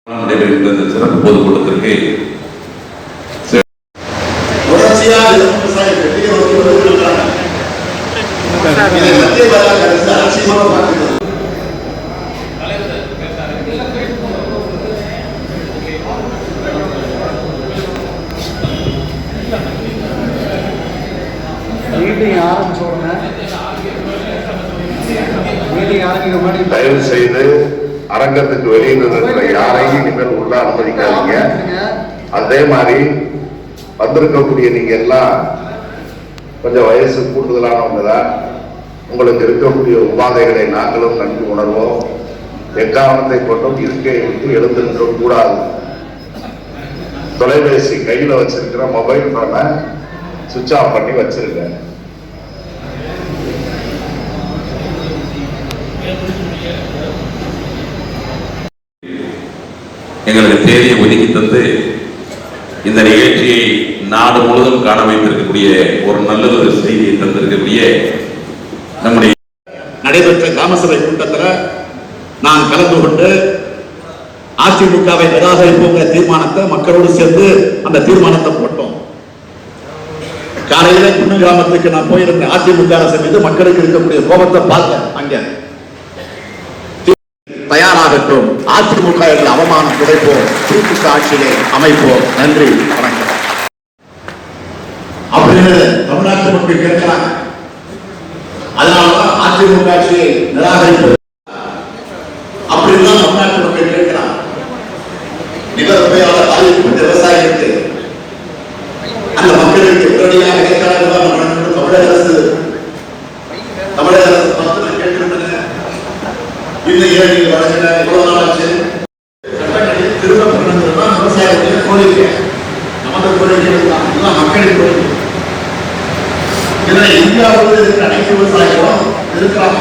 நடைபெறுகின்ற சிறப்பு பொதுக்கூட்டத்திற்கு தொடர்ச்சியாக விவசாய பெரிய வருகிறாங்க. இதை மத்திய பாஜக அரசு அலட்சியமாக பார்க்கிறது. தயவு செய்து அரங்கத்துக்கு வெளியில் இருக்கிற யாரையும் இனிமேல் உள்ள அனுமதிக்காதீங்க. அதே மாதிரி வந்திருக்கக்கூடிய நீங்க எல்லாம் கொஞ்சம் வயசு கூடுதலானவங்க தான். உங்களுக்கு இருக்கக்கூடிய உபாதைகளை நாங்களும் நன்கு உணர்வோம். எக்காரணத்தை கொண்டும் இருக்கை விட்டு எழுந்திருக்க கூடாது. தொலைபேசி கையில வச்சிருக்கிற மொபைல் போனை சுவிட்ச் ஆஃப் பண்ணி வச்சிருக்க. எங்களுக்கு தேதியை ஒதுக்கி தந்து இந்த நிகழ்ச்சியை நாடு முழுவதும் காண வைத்திருக்கக்கூடிய ஒரு நல்ல ஒரு செய்தியை தந்திருக்கக்கூடிய நம்முடைய நடைபெற்ற கிராம சபை கூட்டத்தில் நான் கலந்து கொண்டு அதிமுகவை நிராகரிப்போங்கிற தீர்மானத்தை மக்களோடு சேர்ந்து அந்த தீர்மானத்தை போட்டோம். காலையில குன்னு கிராமத்துக்கு நான் போயிருந்தேன். அதிமுக அரசு மீது மக்களுக்கு இருக்கக்கூடிய கோபத்தை பார்த்தேன். அங்க தயாராகட்டும், அதிமுக அவமானம் குறைப்போம், திமுக ஆட்சியிலே அமைப்போம். நன்றி, வணக்கம் அப்படின்னு தமிழ்நாட்டு மக்கள் கேட்கிறாங்க. அதனாலதான் அதிமுக ஆட்சியை நிராகரிப்பது அப்படின்னு தமிழ்நாட்டு மக்கள் கேட்கிறாங்க. நிவர் புயலால் பாதிக்கப்பட்ட விவசாயிகளுக்கு அந்த மக்களுக்கு உடனடியாக தமிழக அரசு பார்த்து கேட்கின்றன. இன்னும் ஏழைகள் வழங்கின எவ்வளவு நாள் ஆச்சு? திரும்ப பண்ணதுதான் விவசாயத்தின் கோரிக்கை. நமது கோரிக்கைகள் தான், இதுதான் மக்களின் கோரிக்கை. இதில் இந்தியாவில் இருக்கிற அனைத்து விவசாயிகளும் இருக்கிறாங்க.